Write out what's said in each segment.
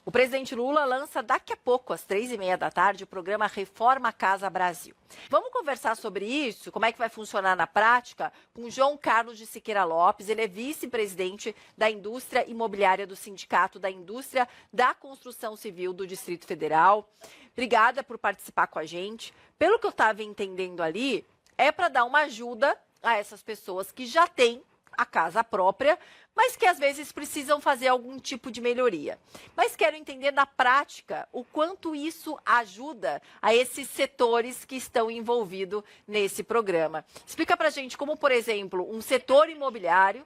O presidente Lula lança daqui a pouco, às 3h30 da tarde, o programa Reforma Casa Brasil. Vamos conversar sobre isso, como é que vai funcionar na prática, com João Carlos de Siqueira Lopes. Ele é vice-presidente da Indústria Imobiliária do Sindicato da Indústria da Construção Civil do Distrito Federal. Obrigada por participar com a gente. Pelo que eu estava entendendo ali, é para dar uma ajuda a essas pessoas que já têm a casa própria, mas que às vezes precisam fazer algum tipo de melhoria. Mas quero entender na prática o quanto isso ajuda a esses setores que estão envolvidos nesse programa. Explica pra gente como, por exemplo, um setor imobiliário,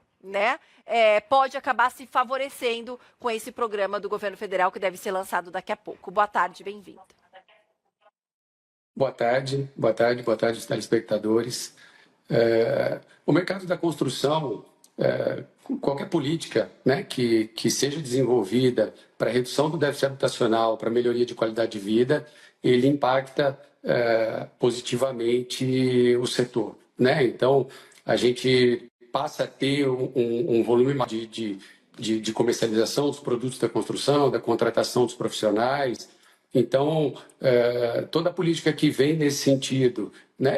pode acabar se favorecendo com esse programa do governo federal que deve ser lançado daqui a pouco. Boa tarde, bem-vindo. Boa tarde, os telespectadores. O mercado da construção, qualquer política que seja desenvolvida para redução do déficit habitacional, para melhoria de qualidade de vida, ele impacta positivamente o setor. Então, a gente passa a ter um volume de comercialização dos produtos da construção, da contratação dos profissionais. Então, toda a política que vem nesse sentido,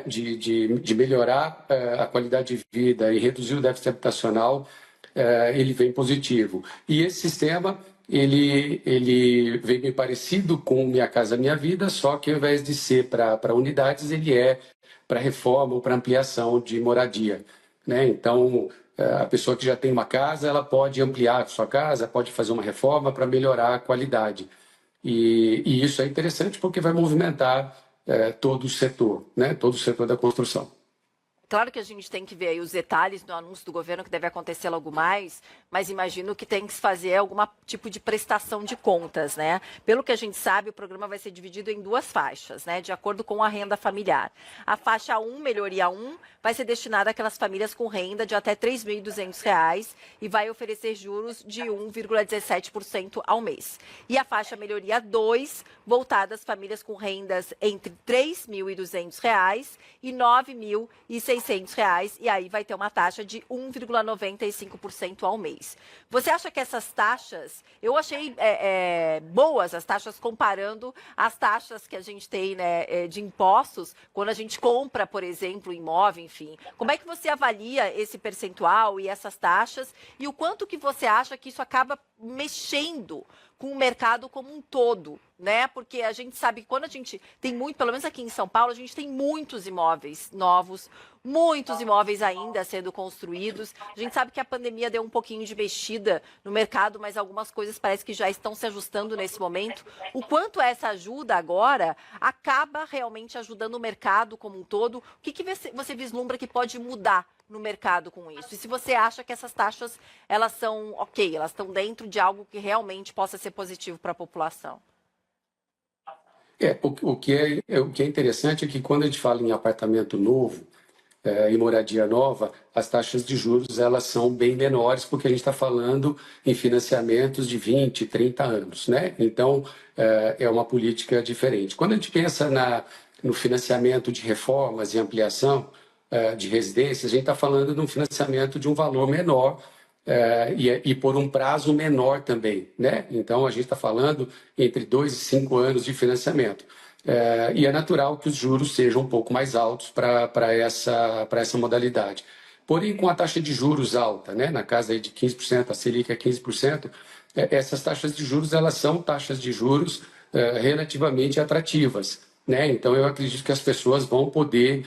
de melhorar a qualidade de vida e reduzir o déficit habitacional, ele vem positivo. E esse sistema, ele vem bem parecido com Minha Casa Minha Vida, só que ao invés de ser para unidades, ele é para reforma ou para ampliação de moradia. Então, a pessoa que já tem uma casa, ela pode ampliar a sua casa, pode fazer uma reforma para melhorar a qualidade. E isso é interessante porque vai movimentar todo o setor, todo o setor da construção. Claro que a gente tem que ver aí os detalhes do anúncio do governo que deve acontecer logo mais, mas imagino que tem que se fazer algum tipo de prestação de contas, Pelo que a gente sabe, o programa vai ser dividido em duas faixas, de acordo com a renda familiar. A faixa 1, melhoria 1, vai ser destinada àquelas famílias com renda de até R$ 3.200 e vai oferecer juros de 1,17% ao mês. E a faixa melhoria 2, voltada às famílias com rendas entre R$ 3.200 e R$ 9.600, e aí vai ter uma taxa de 1,95% ao mês. Você acha que essas taxas, eu achei boas as taxas comparando as taxas que a gente tem de impostos quando a gente compra, por exemplo, imóvel, enfim. Como é que você avalia esse percentual e essas taxas e o quanto que você acha que isso acaba mexendo com o mercado como um todo, Porque a gente sabe que quando a gente tem muito, pelo menos aqui em São Paulo, a gente tem muitos imóveis novos, muitos imóveis ainda sendo construídos. A gente sabe que a pandemia deu um pouquinho de mexida no mercado, mas algumas coisas parece que já estão se ajustando nesse momento. O quanto essa ajuda agora acaba realmente ajudando o mercado como um todo? O que você vislumbra que pode mudar no mercado com isso? E se você acha que essas taxas, elas são ok, elas estão dentro de algo que realmente possa ser positivo para a população? O que é interessante é que quando a gente fala em apartamento novo, em moradia nova, as taxas de juros elas são bem menores, porque a gente está falando em financiamentos de 20, 30 anos. Então, é uma política diferente. Quando a gente pensa no financiamento de reformas e ampliação de residências, a gente está falando de um financiamento de um valor menor e por um prazo menor também. Então, a gente está falando entre 2 e 5 anos de financiamento. E é natural que os juros sejam um pouco mais altos para essa modalidade. Porém, com a taxa de juros alta, na casa aí de 15%, a Selic é 15%, essas taxas de juros elas são taxas de juros relativamente atrativas. Então, eu acredito que as pessoas vão poder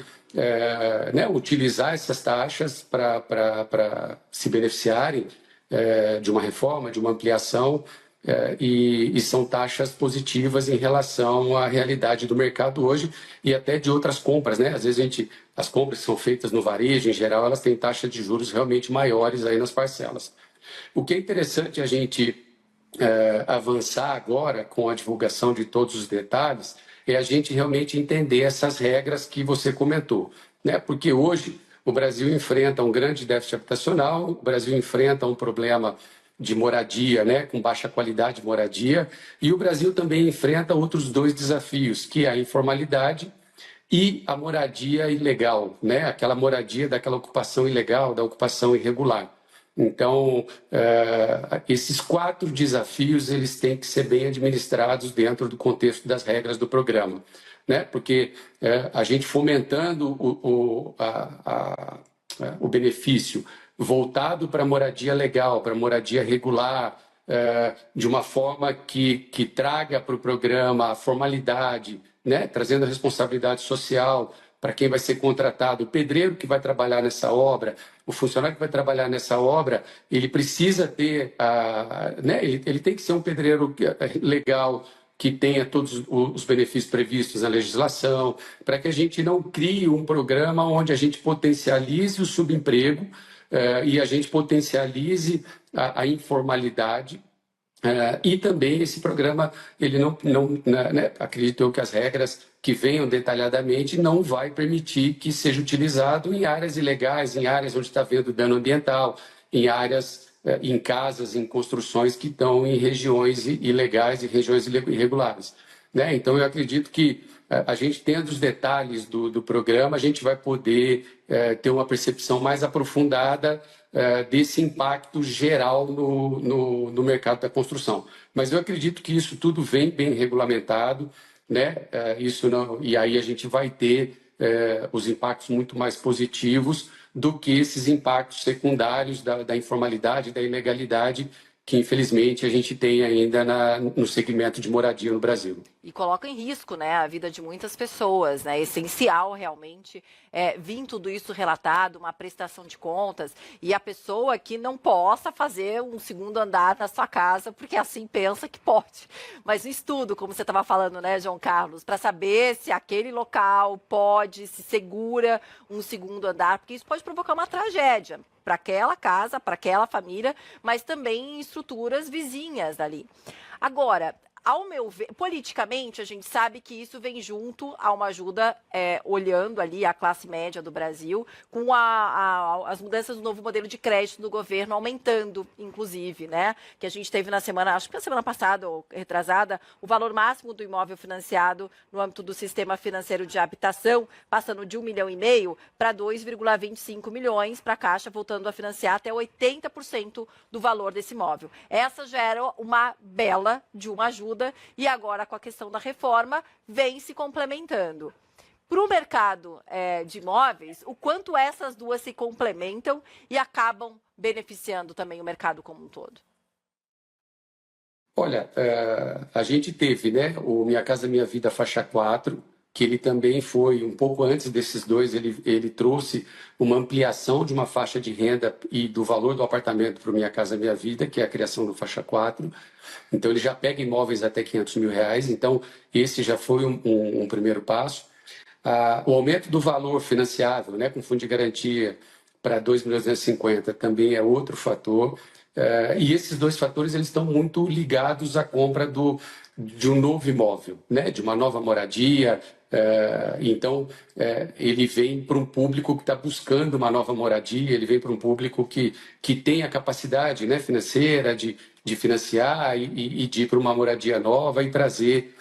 utilizar essas taxas para se beneficiarem de uma reforma, de uma ampliação, e são taxas positivas em relação à realidade do mercado hoje e até de outras compras. Às vezes as compras que são feitas no varejo, em geral, elas têm taxas de juros realmente maiores aí nas parcelas. O que é interessante a gente avançar agora com a divulgação de todos os detalhes é a gente realmente entender essas regras que você comentou. Porque hoje o Brasil enfrenta um grande déficit habitacional, o Brasil enfrenta um problema de moradia, com baixa qualidade de moradia, e o Brasil também enfrenta outros dois desafios, que é a informalidade e a moradia ilegal, aquela moradia daquela ocupação ilegal, da ocupação irregular. Então, esses 4 desafios eles têm que ser bem administrados dentro do contexto das regras do programa, né? Porque a gente fomentando o benefício voltado para a moradia legal, para a moradia regular, de uma forma que traga para o programa a formalidade, né? Trazendo a responsabilidade social para quem vai ser contratado, o pedreiro que vai trabalhar nessa obra, o funcionário que vai trabalhar nessa obra, ele precisa ter, né? Ele tem que ser um pedreiro legal, que tenha todos os benefícios previstos na legislação, para que a gente não crie um programa onde a gente potencialize o subemprego e a gente potencialize a informalidade. E também esse programa, ele né, acredito eu que as regras que venham detalhadamente não vai permitir que seja utilizado em áreas ilegais, em áreas onde está havendo dano ambiental, em áreas, em casas, em construções que estão em regiões ilegais e regiões irregulares, né? Então, eu acredito que a gente tendo os detalhes do programa, a gente vai poder ter uma percepção mais aprofundada desse impacto geral no mercado da construção. Mas eu acredito que isso tudo vem bem regulamentado, né? Isso não, e aí a gente vai ter os impactos muito mais positivos do que esses impactos secundários da informalidade, da ilegalidade, que infelizmente a gente tem ainda no segmento de moradia no Brasil. E coloca em risco, né, a vida de muitas pessoas, né? É essencial realmente vir tudo isso relatado, uma prestação de contas, e a pessoa que não possa fazer um segundo andar na sua casa, porque assim pensa que pode. Mas um estudo, como você estava falando, né, João Carlos, para saber se aquele local pode, se segura um segundo andar, porque isso pode provocar uma tragédia para aquela casa, para aquela família, mas também em estruturas vizinhas dali. Agora, ao meu ver, politicamente, a gente sabe que isso vem junto a uma ajuda, olhando ali a classe média do Brasil, com as mudanças do novo modelo de crédito do governo aumentando, inclusive, né? Que a gente teve na semana, acho que na semana passada ou retrasada, o valor máximo do imóvel financiado no âmbito do sistema financeiro de habitação, passando de 1,5 milhão para 2,25 milhões para a Caixa, voltando a financiar até 80% do valor desse imóvel. Essa já era uma bela de uma ajuda, e agora, com a questão da reforma, vem se complementando. Para o mercado de imóveis, o quanto essas duas se complementam e acabam beneficiando também o mercado como um todo? Olha, a gente teve, né, o Minha Casa Minha Vida faixa 4, que ele também foi, um pouco antes desses dois, ele trouxe uma ampliação de uma faixa de renda e do valor do apartamento para o Minha Casa Minha Vida, que é a criação do faixa 4. Então, ele já pega imóveis até R$500 mil. Então, esse já foi um primeiro passo. O aumento do valor financiável, né, com fundo de garantia para 2.250 também é outro fator. E esses dois fatores eles estão muito ligados à compra de um novo imóvel, né, de uma nova moradia. Então, ele vem para um público que está buscando uma nova moradia, ele vem para um público que tem a capacidade, né, financeira de financiar e de ir para uma moradia nova e trazer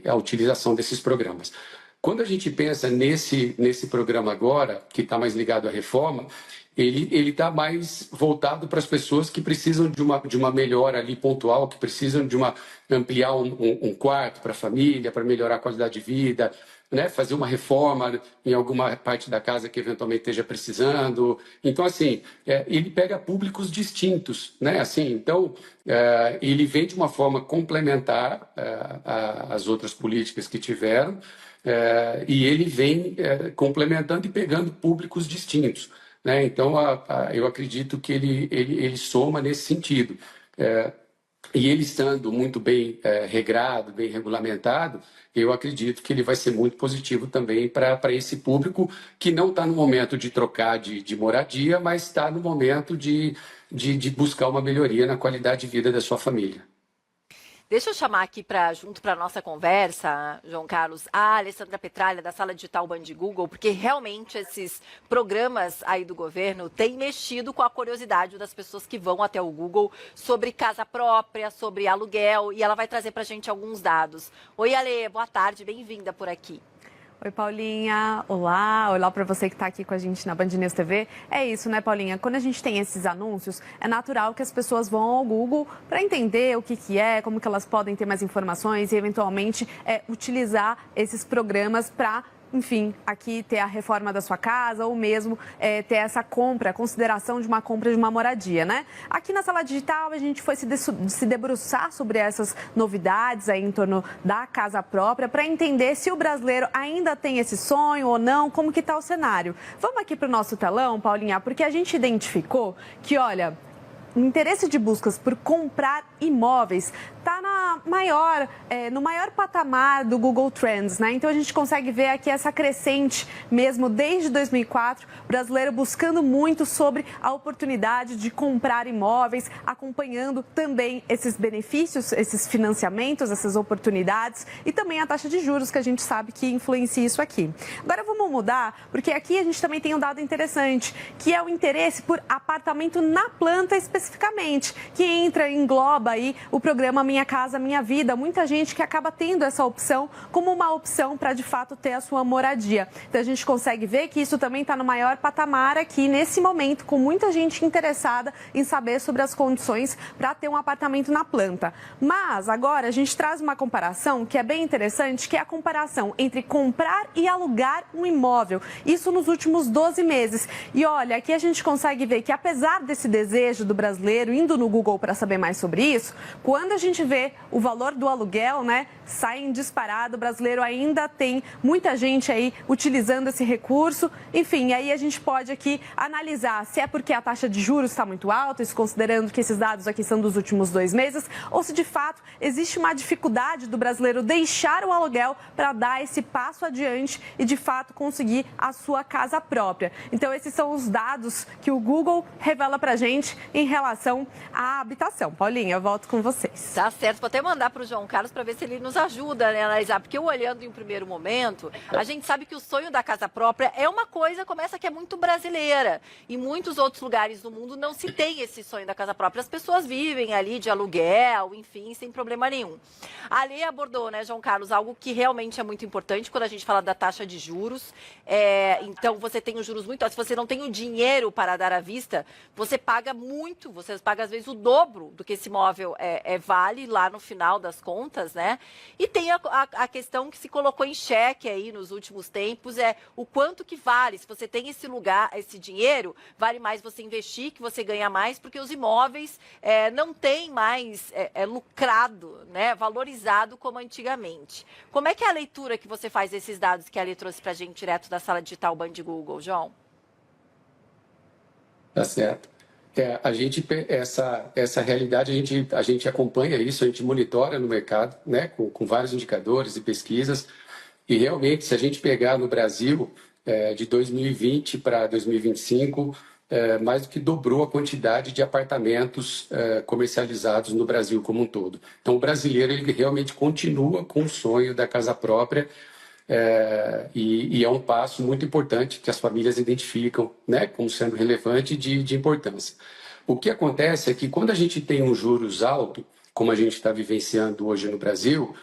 a utilização desses programas. Quando a gente pensa nesse programa agora, que está mais ligado à reforma, ele está mais voltado para as pessoas que precisam de uma melhora ali pontual, que precisam ampliar um quarto para a família, para melhorar a qualidade de vida, né? Fazer uma reforma em alguma parte da casa que eventualmente esteja precisando. Então, assim, ele pega públicos distintos, né? Assim, então, ele vem de uma forma complementar às outras políticas que tiveram, e ele vem complementando e pegando públicos distintos, né? Então, eu acredito que ele soma nesse sentido. E ele estando muito bem regrado, bem regulamentado, eu acredito que ele vai ser muito positivo também para esse público que não está no momento de trocar de moradia, mas está no momento de buscar uma melhoria na qualidade de vida da sua família. Deixa eu chamar aqui junto para a nossa conversa, João Carlos, a Alessandra Petralha, da Sala Digital Band Google, porque realmente esses programas aí do governo têm mexido com a curiosidade das pessoas que vão até o Google sobre casa própria, sobre aluguel, e ela vai trazer para a gente alguns dados. Oi, Ale, boa tarde, bem-vinda por aqui. Oi, Paulinha. Olá, olá para você que está aqui com a gente na Band News TV. É isso, né, Paulinha? Quando a gente tem esses anúncios, é natural que as pessoas vão ao Google para entender o que é, como que elas podem ter mais informações e, eventualmente, utilizar esses programas para, enfim, aqui ter a reforma da sua casa ou mesmo ter essa compra, a consideração de uma compra de uma moradia, né? Aqui na Sala Digital a gente foi se debruçar sobre essas novidades aí em torno da casa própria para entender se o brasileiro ainda tem esse sonho ou não, como que está o cenário. Vamos aqui para o nosso telão, Paulinha, porque a gente identificou que, olha, o interesse de buscas por comprar imóveis está no maior patamar do Google Trends, né? Então a gente consegue ver aqui essa crescente mesmo desde 2004, brasileiro buscando muito sobre a oportunidade de comprar imóveis, acompanhando também esses benefícios, esses financiamentos, essas oportunidades e também a taxa de juros que a gente sabe que influencia isso aqui. Agora vamos mudar, porque aqui a gente também tem um dado interessante, que é o interesse por apartamento na planta especificamente, que engloba aí o programa Minha Casa Minha Vida. Muita gente que acaba tendo essa opção como uma opção para, de fato, ter a sua moradia. Então, a gente consegue ver que isso também está no maior patamar aqui, nesse momento, com muita gente interessada em saber sobre as condições para ter um apartamento na planta. Mas, agora, a gente traz uma comparação que é bem interessante, que é a comparação entre comprar e alugar um imóvel. Isso nos últimos 12 meses. E, olha, aqui a gente consegue ver que, apesar desse desejo do brasileiro indo no Google para saber mais sobre isso, quando a gente vê o valor do aluguel, né, sai em disparado, o brasileiro ainda tem muita gente aí utilizando esse recurso. Enfim, aí a gente pode aqui analisar se é porque a taxa de juros está muito alta, isso considerando que esses dados aqui são dos últimos 2 meses, ou se de fato existe uma dificuldade do brasileiro deixar o aluguel para dar esse passo adiante e de fato conseguir a sua casa própria. Então esses são os dados que o Google revela para a gente em relação à habitação. Paulinha, eu volto com vocês. Tá certo, vou até mandar para o João Carlos para ver se ele nos ajuda, né, a analisar, porque eu olhando em um primeiro momento, a gente sabe que o sonho da casa própria é uma coisa, começa que é muito brasileira. Em muitos outros lugares do mundo não se tem esse sonho da casa própria. As pessoas vivem ali de aluguel, enfim, sem problema nenhum. A lei abordou, né, João Carlos, algo que realmente é muito importante quando a gente fala da taxa de juros. Então, você tem os juros muito altos. Se você não tem o dinheiro para dar à vista, você paga muito, você paga às vezes o dobro do que esse imóvel vale lá no final das contas, né? E tem a questão que se colocou em xeque aí nos últimos tempos, o quanto que vale. Se você tem esse lugar, esse dinheiro, vale mais você investir, que você ganha mais, porque os imóveis não têm mais lucrado, né? Valorizado como antigamente. Como é que é a leitura que você faz desses dados que a Lê trouxe para a gente direto da Sala Digital Band Google, João? Tá certo. Essa realidade, a gente acompanha isso, a gente monitora no mercado, né, com vários indicadores e pesquisas. E realmente, se a gente pegar no Brasil, de 2020 para 2025, mais do que dobrou a quantidade de apartamentos comercializados no Brasil como um todo. Então, o brasileiro ele realmente continua com o sonho da casa própria. E é um passo muito importante que as famílias identificam, né, como sendo relevante de importância. O que acontece é que quando a gente tem um juros alto, como a gente está vivenciando hoje no Brasil,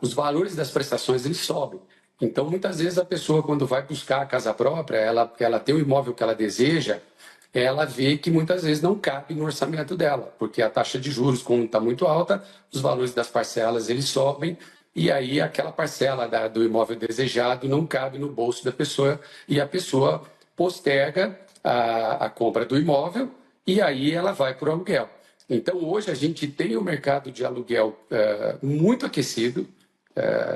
os valores das prestações eles sobem. Então, muitas vezes a pessoa, quando vai buscar a casa própria, ela tem o imóvel que ela deseja, ela vê que muitas vezes não cabe no orçamento dela, porque a taxa de juros, como está muito alta, os valores das parcelas eles sobem, e aí aquela parcela do imóvel desejado não cabe no bolso da pessoa, e a pessoa posterga a compra do imóvel, e aí ela vai para o aluguel. Então, hoje a gente tem um mercado de aluguel muito aquecido,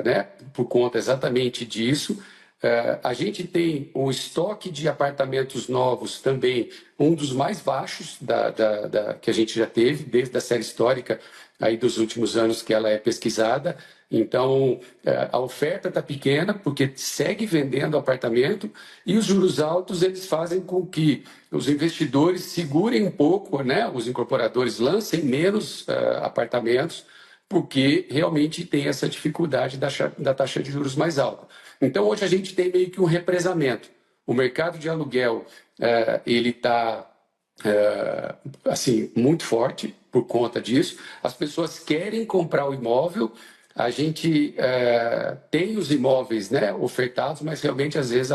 né, por conta exatamente disso. A gente tem o estoque de apartamentos novos também, um dos mais baixos que a gente já teve, desde a série histórica aí dos últimos anos que ela é pesquisada. Então, a oferta está pequena, porque segue vendendo apartamento, e os juros altos eles fazem com que os investidores segurem um pouco, né, os incorporadores lancem menos apartamentos, porque realmente tem essa dificuldade da taxa de juros mais alta. Então, hoje a gente tem meio que um represamento. O mercado de aluguel ele está assim, muito forte por conta disso. As pessoas querem comprar o imóvel, a gente tem os imóveis, né, ofertados, mas realmente, às vezes,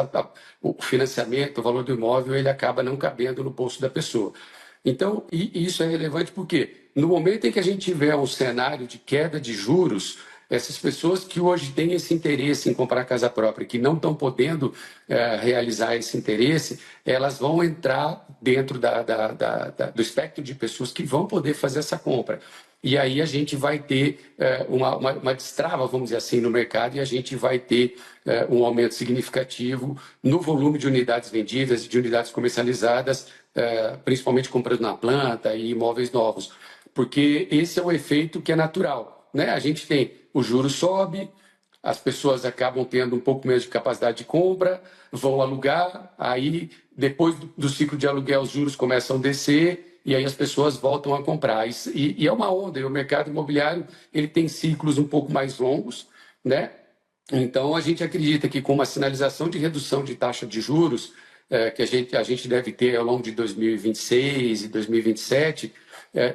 o financiamento, o valor do imóvel, ele acaba não cabendo no bolso da pessoa. Então, e isso é relevante porque, no momento em que a gente tiver um cenário de queda de juros, essas pessoas que hoje têm esse interesse em comprar casa própria, que não estão podendo realizar esse interesse, elas vão entrar dentro do espectro de pessoas que vão poder fazer essa compra. E aí a gente vai ter uma destrava, vamos dizer assim, no mercado, e a gente vai ter um aumento significativo no volume de unidades vendidas e de unidades comercializadas, principalmente comprando na planta e imóveis novos, porque esse é um efeito que é natural, né? A gente tem o juro sobe, as pessoas acabam tendo um pouco menos de capacidade de compra, vão alugar, aí depois do ciclo de aluguel os juros começam a descer e aí as pessoas voltam a comprar. E é uma onda, e o mercado imobiliário ele tem ciclos um pouco mais longos, né? Então a gente acredita que com uma sinalização de redução de taxa de juros, que a gente deve ter ao longo de 2026 e 2027,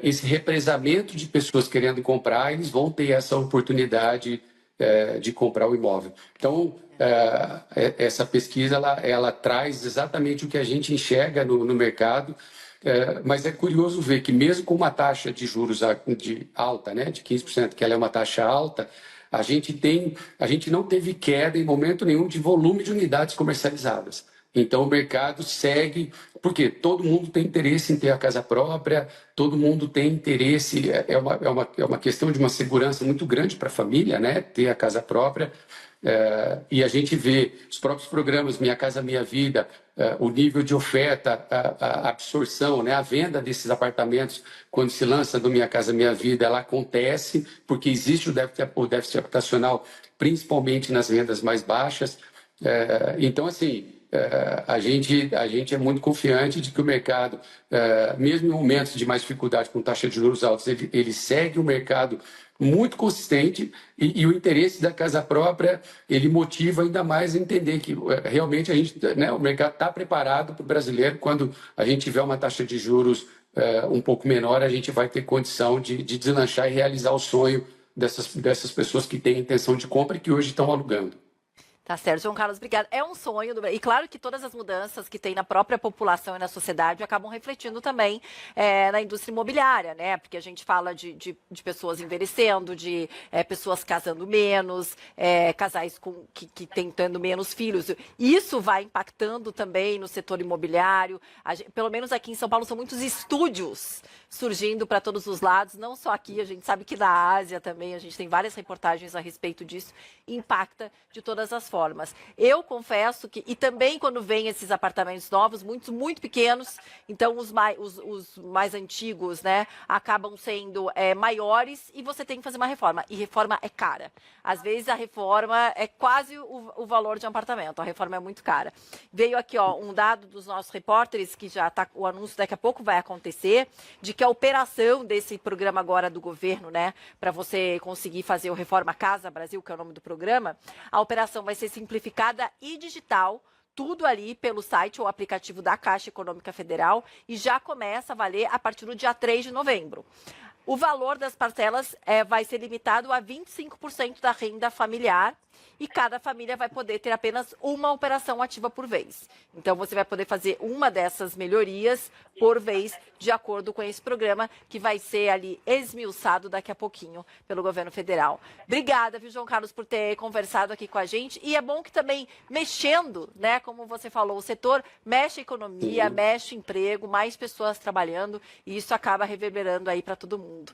esse represamento de pessoas querendo comprar, eles vão ter essa oportunidade de comprar o imóvel. Então, essa pesquisa, ela traz exatamente o que a gente enxerga no mercado, mas é curioso ver que mesmo com uma taxa de juros alta, né, de 15%, que ela é uma taxa alta, a gente não teve queda em momento nenhum de volume de unidades comercializadas. Então, o mercado segue, porque todo mundo tem interesse em ter a casa própria, todo mundo tem interesse, é uma questão de uma segurança muito grande para a família, né? Ter a casa própria. E a gente vê os próprios programas Minha Casa Minha Vida, o nível de oferta, a absorção, né? A venda desses apartamentos, quando se lança do Minha Casa Minha Vida, ela acontece, porque existe o déficit habitacional, principalmente nas rendas mais baixas. Então, assim, a gente é muito confiante de que o mercado, mesmo em momentos de mais dificuldade com taxa de juros altos, ele segue o mercado muito consistente e o interesse da casa própria, ele motiva ainda mais a entender que realmente o mercado está preparado para o brasileiro. Quando a gente tiver uma taxa de juros um pouco menor, a gente vai ter condição de deslanchar e realizar o sonho dessas pessoas que têm intenção de compra e que hoje estão alugando. Tá certo, João Carlos, obrigado. É um sonho e claro que todas as mudanças que tem na própria população e na sociedade acabam refletindo também na indústria imobiliária, né? Porque a gente fala de pessoas envelhecendo, de pessoas casando menos, casais que tendo menos filhos. Isso vai impactando também no setor imobiliário. Pelo menos aqui em São Paulo são muitos estúdios surgindo para todos os lados, não só aqui, a gente sabe que na Ásia também, a gente tem várias reportagens a respeito disso, impacta de todas as formas. Eu confesso que, e também quando vem esses apartamentos novos, muitos muito pequenos, então os mais antigos, né, acabam sendo maiores e você tem que fazer uma reforma, e reforma é cara. Às vezes a reforma é quase o valor de um apartamento, a reforma é muito cara. Veio aqui um dado dos nossos repórteres, que já está, o anúncio daqui a pouco vai acontecer, de que a operação desse programa agora do governo, né, para você conseguir fazer o Reforma Casa Brasil, que é o nome do programa, a operação vai ser simplificada e digital, tudo ali pelo site ou aplicativo da Caixa Econômica Federal, e já começa a valer a partir do dia 3 de novembro. O valor das parcelas vai ser limitado a 25% da renda familiar e cada família vai poder ter apenas uma operação ativa por vez. Então, você vai poder fazer uma dessas melhorias por vez, de acordo com esse programa, que vai ser ali esmiuçado daqui a pouquinho pelo governo federal. Obrigada, viu, João Carlos, por ter conversado aqui com a gente. E é bom que também, mexendo, né, como você falou, o setor mexe a economia, mexe o emprego, mais pessoas trabalhando, e isso acaba reverberando aí para todo mundo.